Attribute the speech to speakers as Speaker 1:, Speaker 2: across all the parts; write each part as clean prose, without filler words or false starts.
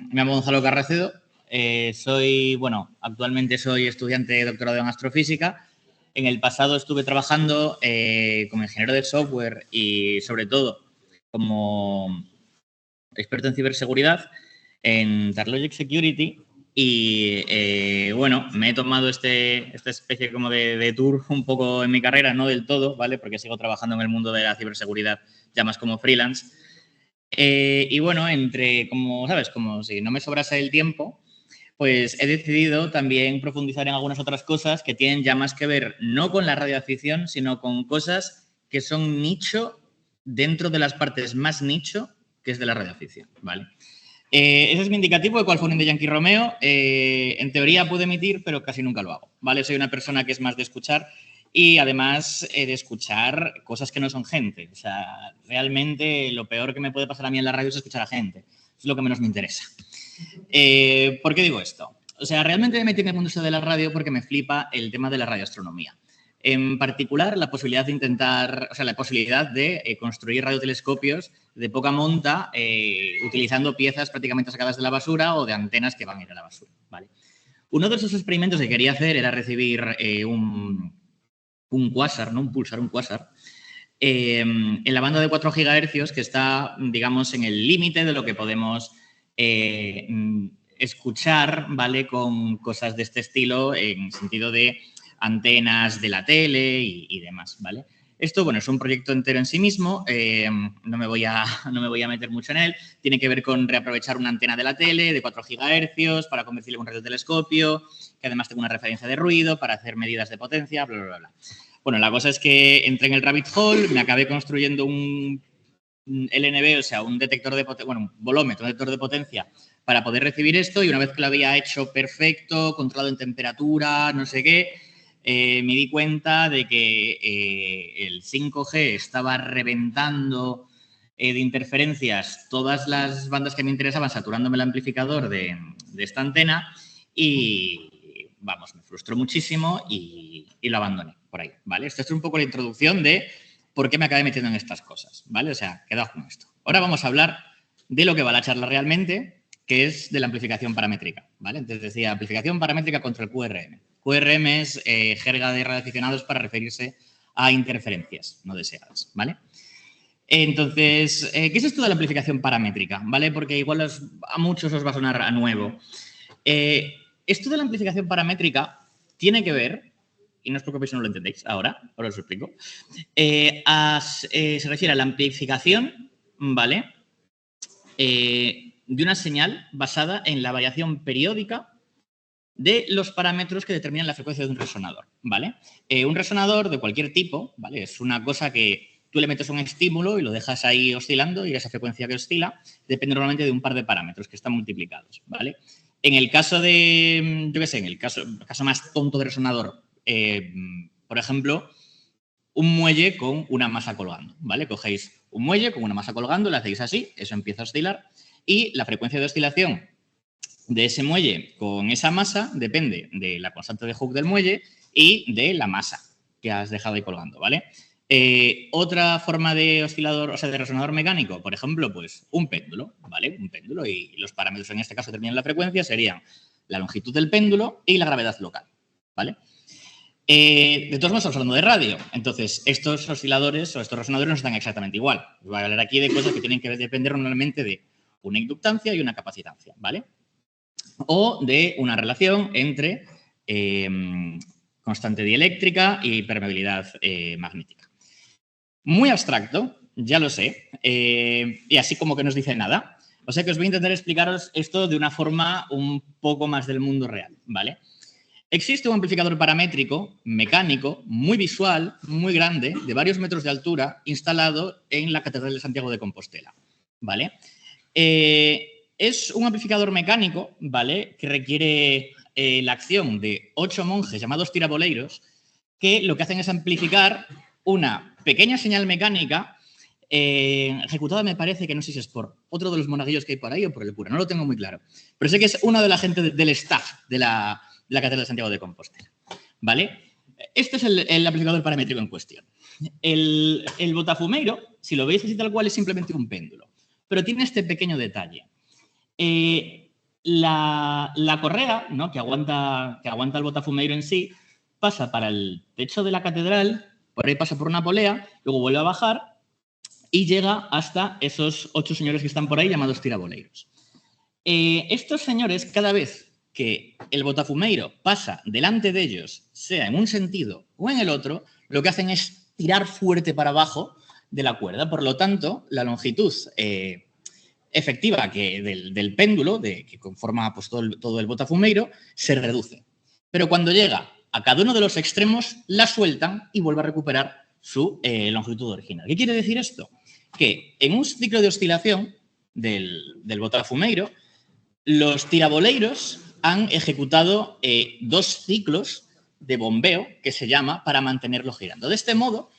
Speaker 1: Me llamo Gonzalo Carracedo. Actualmente soy estudiante de doctorado en astrofísica. En el pasado estuve trabajando como ingeniero de software y, sobre todo, como experto en ciberseguridad en Tarlogic Security. Y, me he tomado esta especie como de tour un poco en mi carrera, no del todo, ¿vale? Porque sigo trabajando en el mundo de la ciberseguridad ya más como freelance. Como si no me sobrase el tiempo, pues he decidido también profundizar en algunas otras cosas que tienen ya más que ver no con la radioafición, sino con cosas que son nicho dentro de las partes más nicho que es de la radioafición, ¿vale? Ese es mi indicativo de cuál fue un de Yankee Romeo. En teoría puedo emitir, pero casi nunca lo hago, ¿vale? Soy una persona que es más de escuchar y, además, de escuchar cosas que no son gente. O sea, realmente lo peor que me puede pasar a mí en la radio es escuchar a gente. Es lo que menos me interesa. ¿Por qué digo esto? O sea, realmente me metí en el mundo de la radio porque me flipa el tema de la radioastronomía. En particular, la posibilidad de construir radiotelescopios de poca monta utilizando piezas prácticamente sacadas de la basura o de antenas que van a ir a la basura, ¿vale? Uno de esos experimentos que quería hacer era recibir un quasar, ¿no? Un quasar, en la banda de 4 GHz, que está, digamos, en el límite de lo que podemos escuchar, ¿vale? Con cosas de este estilo, en sentido de antenas de la tele y demás, ¿vale? Esto, bueno, es un proyecto entero en sí mismo, no me voy a meter mucho en él. Tiene que ver con reaprovechar una antena de la tele de 4 GHz para convertirlo en un radiotelescopio, que además tenga una referencia de ruido para hacer medidas de potencia, bla, bla, bla. Bueno, la cosa es que entré en el rabbit hole, me acabé construyendo un LNB, o sea, un detector de potencia, bueno, un volómetro, un detector de potencia para poder recibir esto, y una vez que lo había hecho perfecto, controlado en temperatura, no sé qué, me di cuenta de que el 5G estaba reventando de interferencias todas las bandas que me interesaban, saturándome el amplificador de esta antena y, vamos, me frustró muchísimo y lo abandoné por ahí, ¿vale? Esta es un poco la introducción de por qué me acabé metiendo en estas cosas, ¿vale? O sea, quedaos con esto. Ahora vamos a hablar de lo que va la charla realmente, que es de la amplificación paramétrica, ¿vale? Entonces decía, amplificación paramétrica contra el QRM. QRM es jerga de radioaficionados para referirse a interferencias no deseadas, ¿vale? Entonces, ¿qué es esto de la amplificación paramétrica? ¿Vale? Porque igual a muchos os va a sonar a nuevo. Esto de la amplificación paramétrica tiene que ver, y no os preocupéis si no lo entendéis ahora os lo explico, se refiere a la amplificación, ¿vale? De una señal basada en la variación periódica de los parámetros que determinan la frecuencia de un resonador, ¿vale? Un resonador de cualquier tipo, ¿vale? Es una cosa que tú le metes un estímulo y lo dejas ahí oscilando, y esa frecuencia que oscila depende normalmente de un par de parámetros que están multiplicados, ¿vale? En el caso de, yo qué sé, en el caso más tonto de resonador, por ejemplo, un muelle con una masa colgando, ¿vale? Cogéis un muelle con una masa colgando, le hacéis así, eso empieza a oscilar, y la frecuencia de oscilación de ese muelle con esa masa depende de la constante de Hooke del muelle y de la masa que has dejado ahí colgando, ¿vale? Otra forma de oscilador, o sea, de resonador mecánico, por ejemplo, pues un péndulo, ¿vale? Un péndulo, y los parámetros en este caso determinan la frecuencia, serían la longitud del péndulo y la gravedad local, ¿vale? De todos modos, estamos hablando de radio. Entonces, estos osciladores o estos resonadores no están exactamente igual. Voy a hablar aquí de cosas que tienen que depender normalmente de una inductancia y una capacitancia, ¿vale? O de una relación entre constante dieléctrica y permeabilidad magnética. Muy abstracto, ya lo sé, y así como que no os dice nada. O sea que os voy a intentar explicaros esto de una forma un poco más del mundo real, ¿vale? Existe un amplificador paramétrico mecánico muy visual, muy grande, de varios metros de altura, instalado en la Catedral de Santiago de Compostela, ¿vale? Es un amplificador mecánico, ¿vale?, que requiere la acción de 8 monjes llamados tiraboleiros, que lo que hacen es amplificar una pequeña señal mecánica ejecutada, me parece, que no sé si es por otro de los monaguillos que hay por ahí o por el cura, no lo tengo muy claro, pero sé que es una de la gente del staff de la Catedral de Santiago de Compostela, ¿vale? Este es el amplificador paramétrico en cuestión. El botafumeiro, si lo veis así tal cual, es simplemente un péndulo, pero tiene este pequeño detalle. La correa, ¿no?, que aguanta el botafumeiro en sí, pasa para el techo de la catedral, por ahí pasa por una polea, luego vuelve a bajar y llega hasta esos 8 señores que están por ahí llamados tiraboleiros. Estos señores, cada vez que el botafumeiro pasa delante de ellos, sea en un sentido o en el otro, lo que hacen es tirar fuerte para abajo de la cuerda. Por lo tanto, la longitud efectiva del péndulo, que conforma pues, todo el botafumeiro, se reduce. Pero cuando llega a cada uno de los extremos, la sueltan y vuelve a recuperar su longitud original. ¿Qué quiere decir esto? Que en un ciclo de oscilación del botafumeiro, los tiraboleiros han ejecutado 2 ciclos de bombeo, que se llama, para mantenerlo girando. De este modo,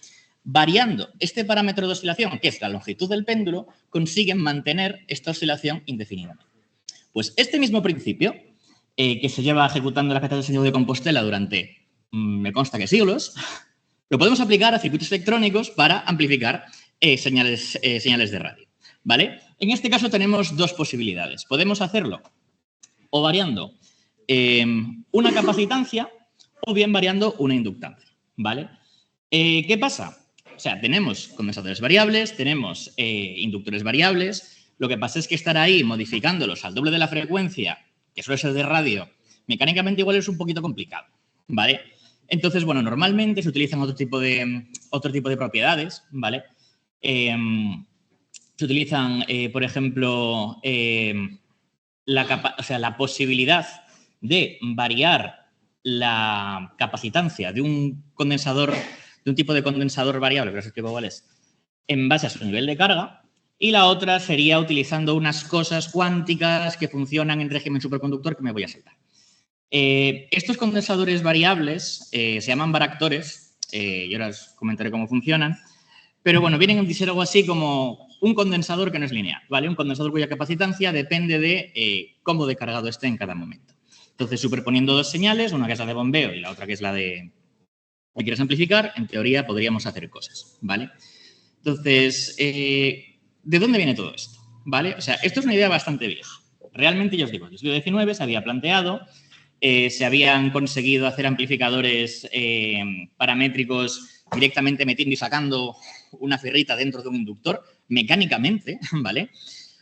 Speaker 1: variando este parámetro de oscilación, que es la longitud del péndulo, consiguen mantener esta oscilación indefinidamente. Pues este mismo principio, que se lleva ejecutando la Catedral de Santiago de Compostela durante, me consta que siglos, lo podemos aplicar a circuitos electrónicos para amplificar señales de radio, ¿vale? En este caso tenemos 2 posibilidades. Podemos hacerlo o variando una capacitancia o bien variando una inductancia, ¿vale? ¿Qué pasa? O sea, tenemos condensadores variables, tenemos inductores variables. Lo que pasa es que estar ahí modificándolos al doble de la frecuencia, que suele ser de radio, mecánicamente igual es un poquito complicado, ¿vale? Entonces, bueno, normalmente se utilizan otro tipo de propiedades, ¿vale? Se utilizan, por ejemplo, la posibilidad de variar la capacitancia de un condensador, de un tipo de condensador variable, que os explico cuál es, en base a su nivel de carga, y la otra sería utilizando unas cosas cuánticas que funcionan en régimen superconductor que me voy a saltar. Estos condensadores variables se llaman varactores, y ahora os comentaré cómo funcionan, pero bueno, vienen a ser algo así como un condensador que no es lineal, ¿vale? Un condensador cuya capacitancia depende de cómo de cargado esté en cada momento. Entonces, superponiendo 2 señales, una que es la de bombeo y la otra que es la de que quieres amplificar, en teoría podríamos hacer cosas, ¿vale? Entonces, ¿de dónde viene todo esto? ¿Vale? O sea, esto es una idea bastante vieja. Realmente, ya os digo, en el siglo XIX se había planteado, se habían conseguido hacer amplificadores paramétricos directamente metiendo y sacando una ferrita dentro de un inductor mecánicamente, ¿vale?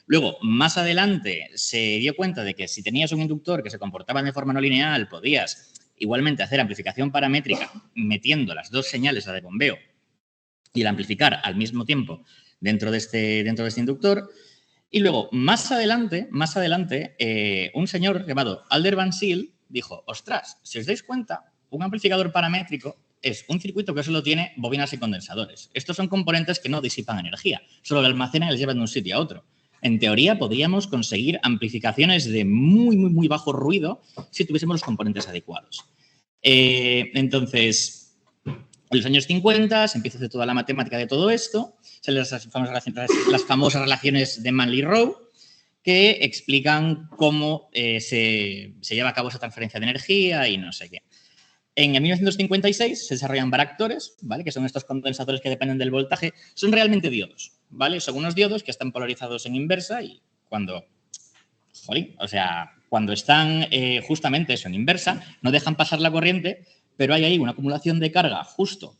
Speaker 1: Luego, más adelante, se dio cuenta de que si tenías un inductor que se comportaba de forma no lineal, podías igualmente hacer amplificación paramétrica metiendo las 2 señales, la de bombeo y el amplificar al mismo tiempo dentro de este inductor. Y luego, más adelante, un señor llamado Alder Van Zyl dijo, ostras, si os dais cuenta, un amplificador paramétrico es un circuito que solo tiene bobinas y condensadores. Estos son componentes que no disipan energía, solo la almacenan y les llevan de un sitio a otro. En teoría, podríamos conseguir amplificaciones de muy, muy, muy bajo ruido si tuviésemos los componentes adecuados. Entonces, en los años 50 se empieza a hacer toda la matemática de todo esto, salen las famosas relaciones de Manley-Rowe, que explican cómo se lleva a cabo esa transferencia de energía y no sé qué. En 1956 se desarrollan varactores, ¿vale? Que son estos condensadores que dependen del voltaje. Son realmente diodos, ¿vale? Son unos diodos que están polarizados en inversa y cuando están justamente eso, en inversa, no dejan pasar la corriente, pero hay ahí una acumulación de carga justo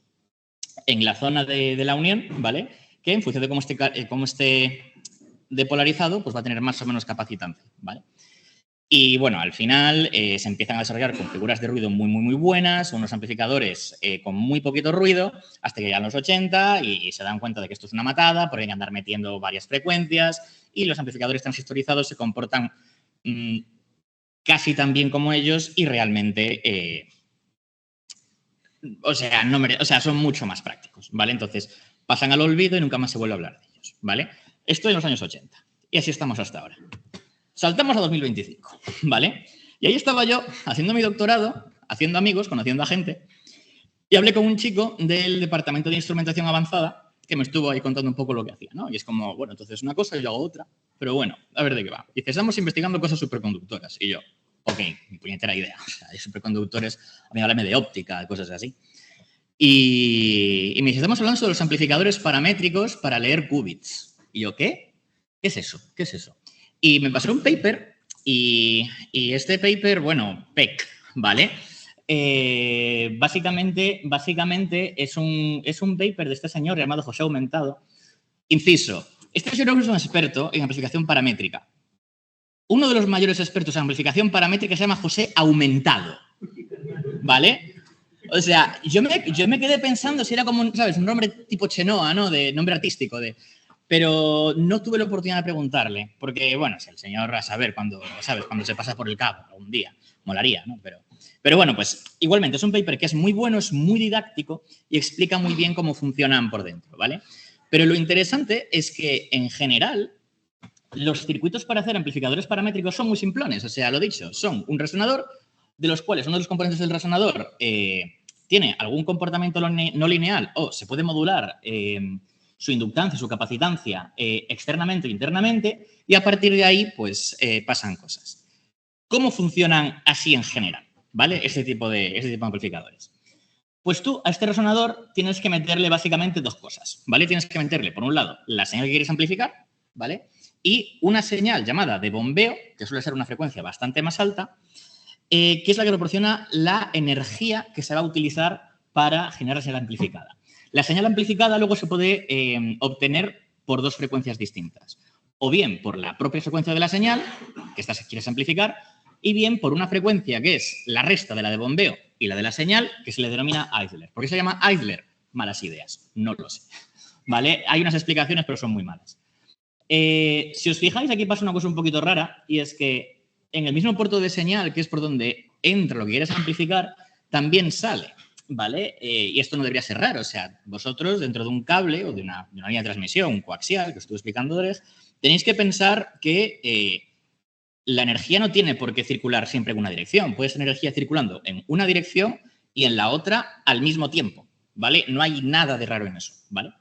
Speaker 1: en la zona de la unión, ¿vale? Que en función de cómo esté depolarizado, pues va a tener más o menos capacitancia, ¿vale? Y bueno, al final se empiezan a desarrollar con figuras de ruido muy, muy, muy buenas, unos amplificadores con muy poquito ruido, hasta que llegan los 80 y se dan cuenta de que esto es una matada, porque hay que andar metiendo varias frecuencias y los amplificadores transistorizados se comportan casi tan bien como ellos y realmente, son mucho más prácticos, ¿vale? Entonces, pasan al olvido y nunca más se vuelve a hablar de ellos, ¿vale? Esto en los años 80 y así estamos hasta ahora. Saltamos a 2025, ¿vale? Y ahí estaba yo haciendo mi doctorado, haciendo amigos, conociendo a gente, y hablé con un chico del Departamento de Instrumentación Avanzada que me estuvo ahí contando un poco lo que hacía, ¿no? Y es como, bueno, entonces una cosa y yo hago otra, pero bueno, a ver de qué va. Y dice, estamos investigando cosas superconductoras. Y yo, ok, mi puñetera idea. O sea, hay superconductores, a mí háblame de óptica, de cosas así. Y me dice, estamos hablando de los amplificadores paramétricos para leer qubits. Y yo, ¿qué? ¿Qué es eso? ¿Qué es eso? Y me pasó un paper Y este paper, bueno, PEC, ¿vale? Básicamente es un paper de este señor llamado José Aumentado. Inciso, este señor es un experto en amplificación paramétrica. Uno de los mayores expertos en amplificación paramétrica se llama José Aumentado, ¿vale? O sea, yo me quedé pensando si era como, ¿sabes? Un nombre tipo Chenoa, ¿no? De nombre artístico, pero no tuve la oportunidad de preguntarle, porque, bueno, si el señor a saber cuando, ¿sabes? Cuando se pasa por el cabo algún día, molaría, ¿no? Pero bueno, pues igualmente es un paper que es muy bueno, es muy didáctico y explica muy bien cómo funcionan por dentro, ¿vale? Pero lo interesante es que, en general, los circuitos para hacer amplificadores paramétricos son muy simplones. O sea, lo dicho, son un resonador, de los cuales uno de los componentes del resonador tiene algún comportamiento no lineal o se puede modular su inductancia, su capacitancia externamente e internamente, y a partir de ahí, pues, pasan cosas. ¿Cómo funcionan así en general, ¿vale? Este tipo de amplificadores. Pues tú a este resonador tienes que meterle básicamente dos cosas, ¿vale? Tienes que meterle, por un lado, la señal que quieres amplificar, ¿vale? Y una señal llamada de bombeo, que suele ser una frecuencia bastante más alta, que es la que proporciona la energía que se va a utilizar para generar la señal amplificada. La señal amplificada luego se puede obtener por dos frecuencias distintas. O bien por la propia frecuencia de la señal, que esta quieres amplificar, y bien por una frecuencia que es la resta de la de bombeo y la de la señal, que se le denomina Eisler. ¿Por qué se llama Eisler? Malas ideas, no lo sé. ¿Vale? Hay unas explicaciones, pero son muy malas. Si os fijáis, aquí pasa una cosa un poquito rara, y es que en el mismo puerto de señal, que es por donde entra lo que quieres amplificar, también sale, ¿vale? Y esto no debería ser raro. O sea, vosotros, dentro de un cable o de una línea de transmisión coaxial, que os estuve explicando antes, tenéis que pensar que la energía no tiene por qué circular siempre en una dirección. Puede ser energía circulando en una dirección y en la otra al mismo tiempo, ¿vale? No hay nada de raro en eso, ¿vale?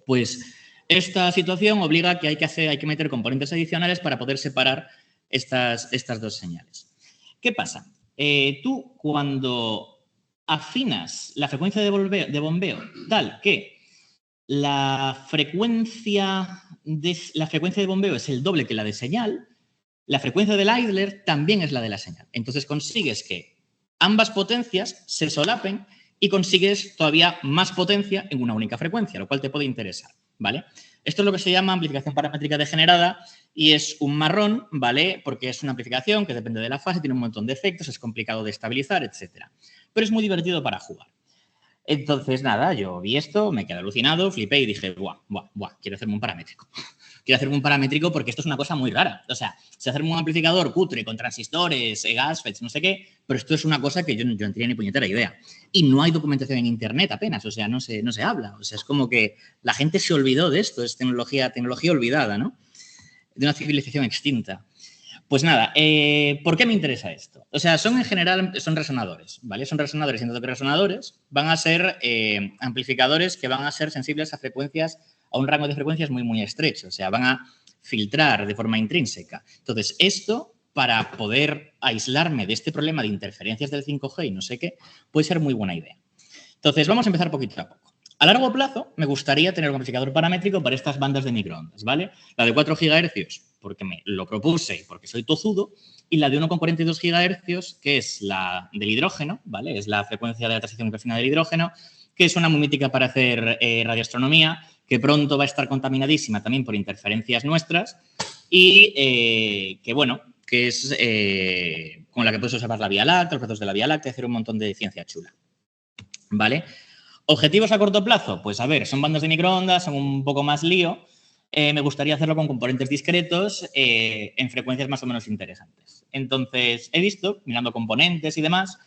Speaker 1: Pues esta situación obliga a que hay que meter componentes adicionales para poder separar estas dos señales. ¿Qué pasa? Tú, cuando afinas la frecuencia de bombeo tal que la frecuencia de bombeo es el doble que la de señal, la frecuencia del Eisler también es la de la señal. Entonces consigues que ambas potencias se solapen y consigues todavía más potencia en una única frecuencia, lo cual te puede interesar, ¿vale? Esto es lo que se llama amplificación paramétrica degenerada y es un marrón, ¿vale? Porque es una amplificación que depende de la fase, tiene un montón de efectos, es complicado de estabilizar, etc. Pero es muy divertido para jugar. Entonces, nada, yo vi esto, me quedé alucinado, flipé y dije, buah, quiero hacerme un paramétrico. Quiero hacerme un paramétrico porque esto es una cosa muy rara. O sea, sé hacerme un amplificador cutre con transistores, GASFETs, no sé qué, pero esto es una cosa que yo no tenía ni puñetera idea. Y no hay documentación en Internet apenas, o sea, no se habla. O sea, es como que la gente se olvidó de esto, es tecnología olvidada, ¿no? De una civilización extinta. Pues nada, ¿por qué me interesa esto? O sea, en general son resonadores, ¿vale? Son resonadores, y entonces que resonadores van a ser amplificadores que van a ser sensibles a frecuencias, a un rango de frecuencias muy, muy estrecho. O sea, van a filtrar de forma intrínseca. Entonces, esto, para poder aislarme de este problema de interferencias del 5G y no sé qué, puede ser muy buena idea. Entonces, vamos a empezar poquito a poco. A largo plazo, me gustaría tener un amplificador paramétrico para estas bandas de microondas, ¿vale? La de 4 GHz, porque me lo propuse y porque soy tozudo, y la de 1,42 GHz, que es la del hidrógeno, ¿vale? Es la frecuencia de la transición microfina del hidrógeno, que es una muy mítica para hacer radioastronomía, que pronto va a estar contaminadísima también por interferencias nuestras y que, bueno, que es con la que puedes observar la Vía Láctea, los procesos de la Vía Láctea, hacer un montón de ciencia chula, ¿vale? ¿Objetivos a corto plazo? Pues a ver, son bandas de microondas, son un poco más lío. Me gustaría hacerlo con componentes discretos en frecuencias más o menos interesantes. Entonces, he visto, mirando componentes y demás,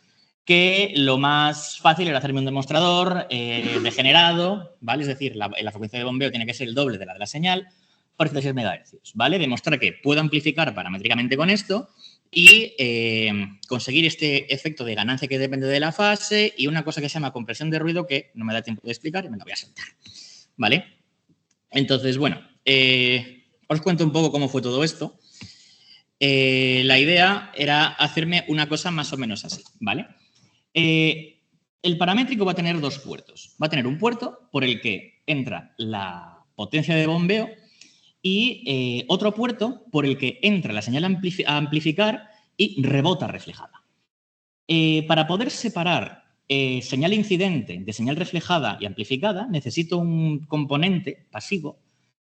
Speaker 1: que lo más fácil era hacerme un demostrador degenerado, ¿vale? Es decir, la frecuencia de bombeo tiene que ser el doble de la de la señal por 36 MHz, ¿vale? Demostrar que puedo amplificar paramétricamente con esto y conseguir este efecto de ganancia que depende de la fase y una cosa que se llama compresión de ruido que no me da tiempo de explicar y me la voy a saltar, ¿vale? Entonces, bueno, os cuento un poco cómo fue todo esto. La idea era hacerme una cosa más o menos así, ¿vale? El paramétrico va a tener dos puertos. Va a tener un puerto por el que entra la potencia de bombeo y otro puerto por el que entra la señal a amplificar y rebota reflejada. Para poder separar señal incidente de señal reflejada y amplificada, necesito un componente pasivo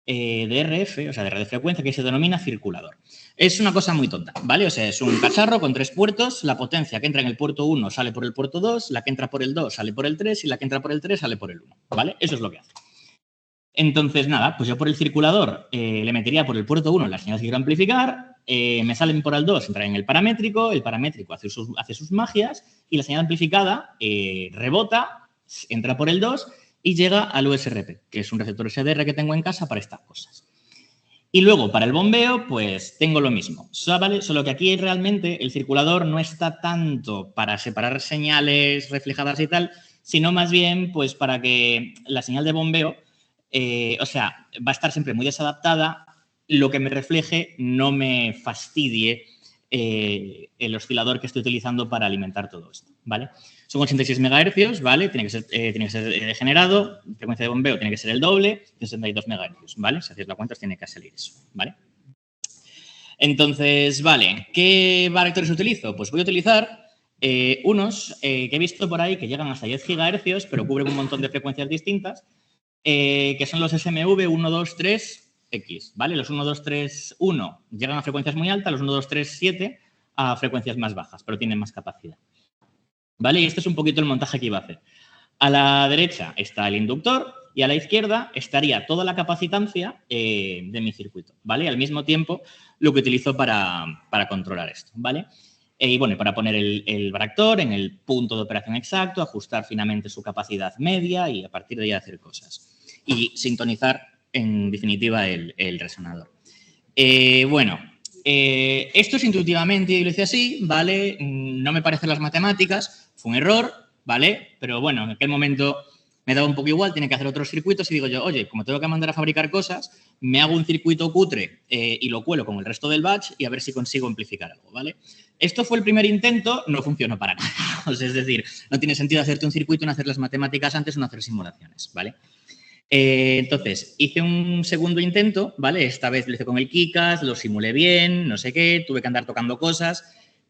Speaker 1: de RF, o sea, de radiofrecuencia, que se denomina circulador. Es una cosa muy tonta, ¿vale? O sea, es un cacharro con 3 puertos, la potencia que entra en el puerto 1 sale por el puerto 2, la que entra por el 2 sale por el 3 y la que entra por el 3 sale por el 1, ¿vale? Eso es lo que hace. Entonces, nada, pues yo por el circulador le metería por el puerto 1 las señales que quiero amplificar, me salen por el 2, entran en el paramétrico hace sus magias y la señal amplificada rebota, entra por el 2 y llega al USRP, que es un receptor SDR que tengo en casa para estas cosas. Y luego, para el bombeo, pues tengo lo mismo, ¿vale? Solo que aquí realmente el circulador no está tanto para separar señales reflejadas y tal, sino más bien pues para que la señal de bombeo, o sea, va a estar siempre muy desadaptada, lo que me refleje no me fastidie el oscilador que estoy utilizando para alimentar todo esto, ¿vale? Son 86 MHz, ¿vale? Tiene que ser generado, frecuencia de bombeo tiene que ser el doble, 62 MHz, ¿vale? Si hacéis la cuenta, tiene que salir eso, ¿vale? Entonces, vale, ¿qué vectores utilizo? Pues voy a utilizar unos que he visto por ahí que llegan hasta 10 GHz, pero cubren un montón de frecuencias distintas, que son los SMV 123X, ¿vale? Los 1231 llegan a frecuencias muy altas, los 1237 a frecuencias más bajas, pero tienen más capacidad. ¿Vale? Y este es un poquito el montaje que iba a hacer. A la derecha está el inductor y a la izquierda estaría toda la capacitancia de mi circuito, ¿vale? Al mismo tiempo, lo que utilizo para controlar esto, ¿vale? Y bueno, para poner el varactor en el punto de operación exacto, ajustar finamente su capacidad media y a partir de ahí hacer cosas. Y sintonizar, en definitiva, el resonador. Esto es intuitivamente, yo lo hice así, ¿vale? No me parecen las matemáticas, fue un error, ¿vale? Pero bueno, en aquel momento me daba un poco igual, tiene que hacer otros circuitos y digo yo, oye, como tengo que mandar a fabricar cosas, me hago un circuito cutre y lo cuelo con el resto del batch y a ver si consigo amplificar algo, ¿vale? Esto fue el primer intento, no funcionó para nada. O sea, es decir, no tiene sentido hacerte un circuito y no hacer las matemáticas antes o no hacer simulaciones, ¿vale? Entonces, hice un segundo intento, ¿vale? Esta vez lo hice con el KiCad, lo simulé bien, no sé qué, tuve que andar tocando cosas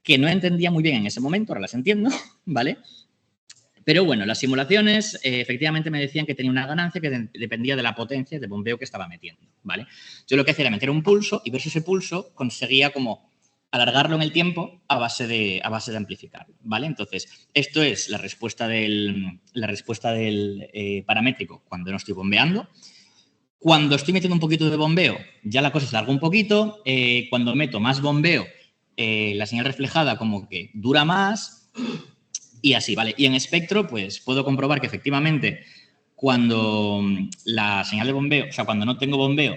Speaker 1: que no entendía muy bien en ese momento, ahora las entiendo, ¿vale? Pero bueno, las simulaciones efectivamente me decían que tenía una ganancia que dependía de la potencia de bombeo que estaba metiendo, ¿vale? Yo lo que hacía era meter un pulso y ver si ese pulso conseguía como alargarlo en el tiempo a base de amplificarlo, ¿vale? Entonces, esto es la respuesta del paramétrico cuando no estoy bombeando. Cuando estoy metiendo un poquito de bombeo, ya la cosa se larga un poquito. Cuando meto más bombeo, la señal reflejada como que dura más y así, ¿vale? Y en espectro, pues puedo comprobar que efectivamente cuando la señal de bombeo, o sea, cuando no tengo bombeo,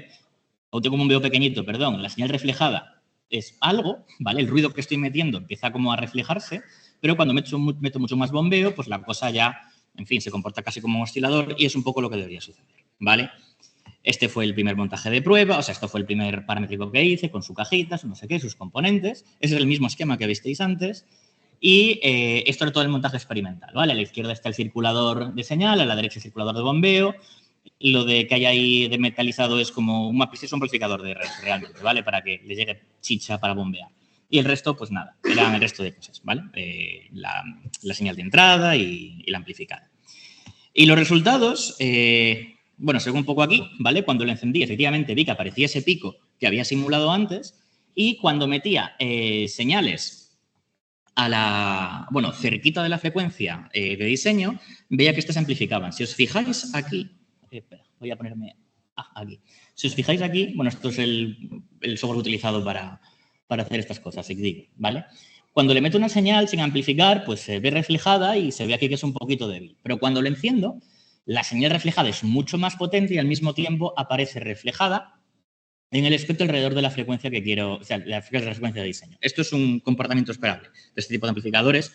Speaker 1: o tengo un bombeo pequeñito, perdón, la señal reflejada es algo, ¿vale? El ruido que estoy metiendo empieza como a reflejarse, pero cuando meto mucho más bombeo, pues la cosa ya, en fin, se comporta casi como un oscilador y es un poco lo que debería suceder, ¿vale? Este fue el primer montaje de prueba, o sea, esto fue el primer paramétrico que hice con su cajita, su no sé qué, sus componentes. Ese es el mismo esquema que visteis antes. Y esto era todo el montaje experimental, ¿vale? A la izquierda está el circulador de señal, a la derecha el circulador de bombeo. Lo de que hay ahí de metalizado es como un amplificador de red, realmente, ¿vale? Para que le llegue chicha para bombear. Y el resto, pues nada, eran el resto de cosas, ¿vale? La señal de entrada y la amplificada. Y los resultados, bueno, según un poco aquí, ¿vale? Cuando lo encendí, efectivamente vi que aparecía ese pico que había simulado antes y cuando metía señales a la, bueno, cerquita de la frecuencia de diseño, veía que estas se amplificaban. Si os fijáis aquí, espera, voy a ponerme aquí. Si os fijáis aquí, bueno, esto es el software utilizado para hacer estas cosas, XDIG, ¿vale? Cuando le meto una señal sin amplificar, pues se ve reflejada y se ve aquí que es un poquito débil. Pero cuando lo enciendo, la señal reflejada es mucho más potente y al mismo tiempo aparece reflejada en el espectro alrededor de la frecuencia que quiero, o sea, la frecuencia de diseño. Esto es un comportamiento esperable de este tipo de amplificadores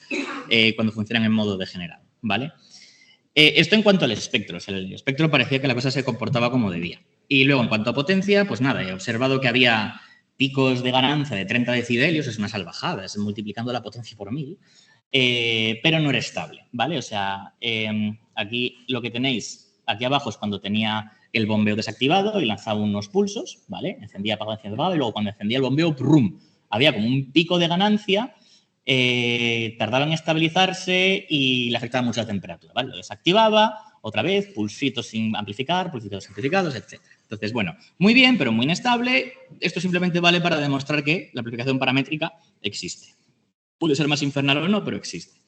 Speaker 1: cuando funcionan en modo degenerado, ¿vale? Esto en cuanto al espectro. O sea, el espectro parecía que la cosa se comportaba como debía. Y luego, en cuanto a potencia, pues nada, he observado que había picos de ganancia de 30 decibelios, es una salvajada, es multiplicando la potencia por 1000, pero no era estable, ¿vale? O sea, aquí lo que tenéis aquí abajo es cuando tenía el bombeo desactivado y lanzaba unos pulsos, ¿vale? Encendía, apagaba, encendía, apagaba, y luego cuando encendía el bombeo, ¡prum!, había como un pico de ganancia, tardaba en estabilizarse y le afectaba mucho la temperatura, ¿vale? Lo desactivaba, otra vez, pulsitos sin amplificar, pulsitos amplificados, etc. Entonces, bueno, muy bien, pero muy inestable. Esto simplemente vale para demostrar que la amplificación paramétrica existe. Puede ser más infernal o no, pero existe.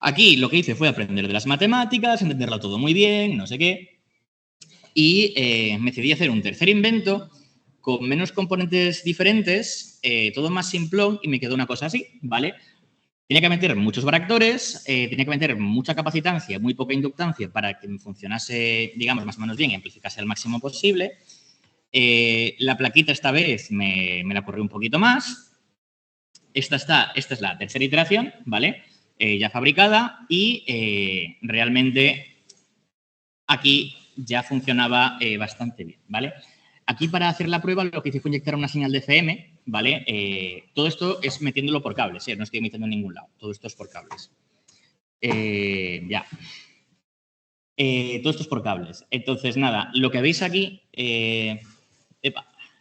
Speaker 1: Aquí lo que hice fue aprender de las matemáticas, entenderlo todo muy bien, no sé qué, y me decidí a hacer un tercer invento con menos componentes diferentes, todo más simplón, y me quedó una cosa así, ¿vale? Tenía que meter muchos varactores, tenía que meter mucha capacitancia, muy poca inductancia para que funcionase, digamos, más o menos bien y amplificase al máximo posible. La plaquita esta vez me la corrí un poquito más. Esta es la tercera iteración, ¿vale? Ya fabricada y realmente aquí ya funcionaba bastante bien, ¿vale? Aquí para hacer la prueba lo que hice fue inyectar una señal de FM, ¿vale? Todo esto es metiéndolo por cables, no estoy emitiendo en ningún lado, todo esto es por cables. Ya. Todo esto es por cables. Entonces, nada, lo que veis aquí en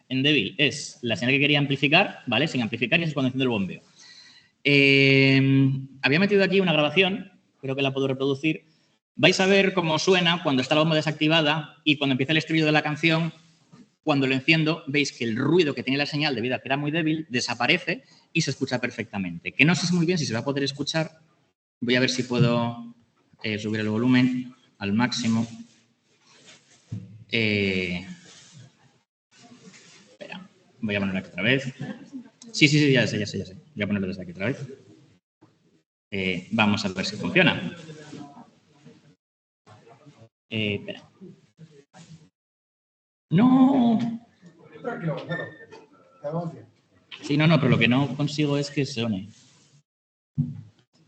Speaker 1: débil es la señal que quería amplificar, ¿vale? Sin amplificar, y eso es cuando enciendo el bombeo. Había metido aquí una grabación, creo que la puedo reproducir. Vais a ver cómo suena cuando está la bomba desactivada y cuando empieza el estribillo de la canción. Cuando lo enciendo, veis que el ruido que tiene la señal, debido a que era muy débil, desaparece y se escucha perfectamente. Que no sé muy bien si se va a poder escuchar. Voy a ver si puedo subir el volumen al máximo. Espera, voy a ponerlo aquí otra vez. Sí, ya sé. Voy a ponerlo desde aquí otra vez. Vamos a ver si funciona. Espera. ¡No! Sí, no, pero lo que no consigo es que suene.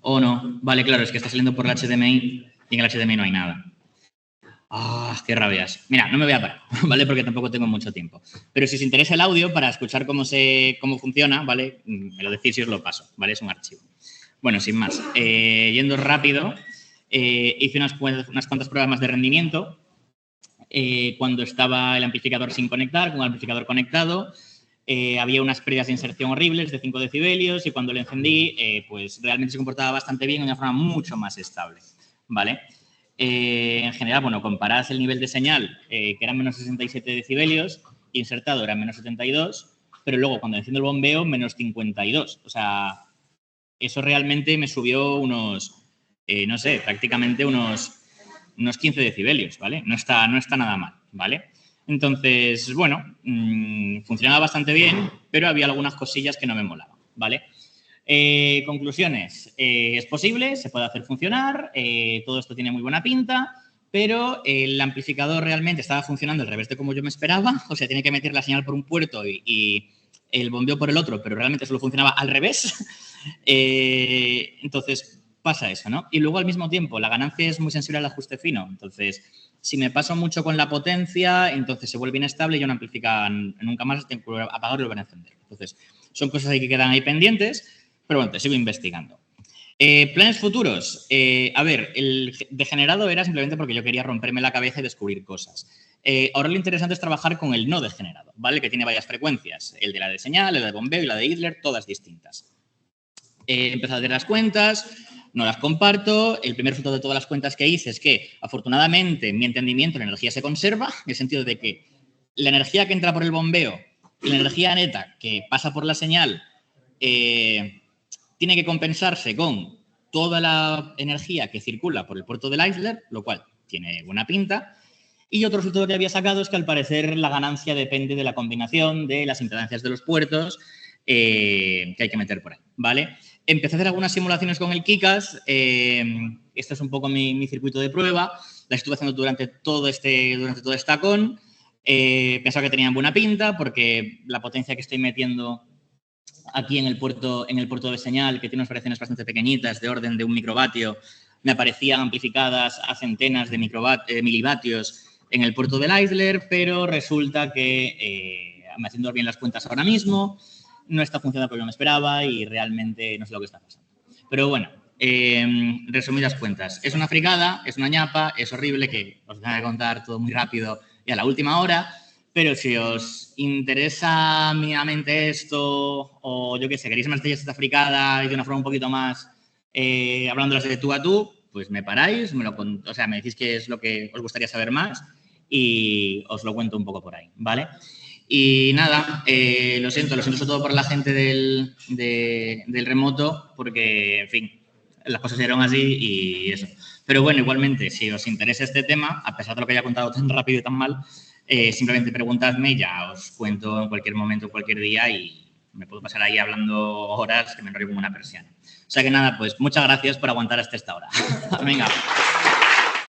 Speaker 1: Oh, no. Vale, claro, es que está saliendo por el HDMI y en el HDMI no hay nada. ¡Ah, qué rabias! Mira, no me voy a parar, ¿vale? Porque tampoco tengo mucho tiempo. Pero si os interesa el audio para escuchar cómo funciona, ¿vale? Me lo decís y os lo paso, ¿vale? Es un archivo. Bueno, sin más. Yendo rápido, hice unas cuantas pruebas más de rendimiento. Cuando estaba el amplificador sin conectar, con el amplificador conectado, había unas pérdidas de inserción horribles de 5 decibelios y cuando lo encendí, pues realmente se comportaba bastante bien de una forma mucho más estable, ¿vale? En general, bueno, comparad el nivel de señal, que eran menos 67 decibelios, insertado era menos 72, pero luego cuando enciendo el bombeo, menos 52. O sea, eso realmente me subió unos, no sé, prácticamente unos 15 decibelios, ¿vale? No está nada mal, ¿vale? Entonces, bueno, funcionaba bastante bien, pero había algunas cosillas que no me molaban, ¿vale? Conclusiones. Es posible, se puede hacer funcionar, todo esto tiene muy buena pinta, pero el amplificador realmente estaba funcionando al revés de como yo me esperaba, o sea, tiene que meter la señal por un puerto y el bombeo por el otro, pero realmente solo funcionaba al revés. Entonces, pasa eso, ¿no? Y luego, al mismo tiempo, la ganancia es muy sensible al ajuste fino. Entonces, si me paso mucho con la potencia, entonces se vuelve inestable y ya no amplifica nunca más, tengo que apagarlo y volver a encender. Entonces, son cosas ahí que quedan ahí pendientes, pero bueno, te sigo investigando. Planes futuros. A ver, el degenerado era simplemente porque yo quería romperme la cabeza y descubrir cosas. Ahora lo interesante es trabajar con el no degenerado, ¿vale? Que tiene varias frecuencias. El de la de señal, el de bombeo y la de Hitler, todas distintas. He empezado a hacer las cuentas, no las comparto. El primer fruto de todas las cuentas que hice es que, afortunadamente, en mi entendimiento, la energía se conserva, en el sentido de que la energía que entra por el bombeo y la energía neta que pasa por la señal tiene que compensarse con toda la energía que circula por el puerto del Eisler, lo cual tiene buena pinta. Y otro resultado que había sacado es que, al parecer, la ganancia depende de la combinación de las impedancias de los puertos que hay que meter por ahí, ¿vale? Empecé a hacer algunas simulaciones con el Kikas. Este es un poco mi circuito de prueba. La estuve haciendo durante todo esta con. Pensaba que tenían buena pinta porque la potencia que estoy metiendo aquí en el puerto de señal, que tiene unas variaciones bastante pequeñitas, de orden de 1 microvatio, me aparecían amplificadas a centenas de milivatios en el puerto del Eisler, pero resulta que, haciendo bien las cuentas ahora mismo, no está funcionando como yo me esperaba y realmente no sé lo que está pasando. Pero bueno, resumidas cuentas, es una fricada, es una ñapa, es horrible, que os voy a contar todo muy rápido y a la última hora, pero si os interesa mínimamente esto, o yo qué sé, queréis más detalles de esta fricada y de una forma un poquito más hablándolas de tú a tú, pues me paráis, me decís qué es lo que os gustaría saber más y os lo cuento un poco por ahí, ¿vale? Y nada, lo siento sobre todo por la gente del remoto, porque, en fin, las cosas eran así y eso. Pero bueno, igualmente, si os interesa este tema, a pesar de lo que haya contado tan rápido y tan mal, simplemente preguntadme y ya os cuento en cualquier momento, cualquier día y me puedo pasar ahí hablando horas que me enrollo como una persiana. O sea que nada, pues muchas gracias por aguantar hasta esta hora. Venga.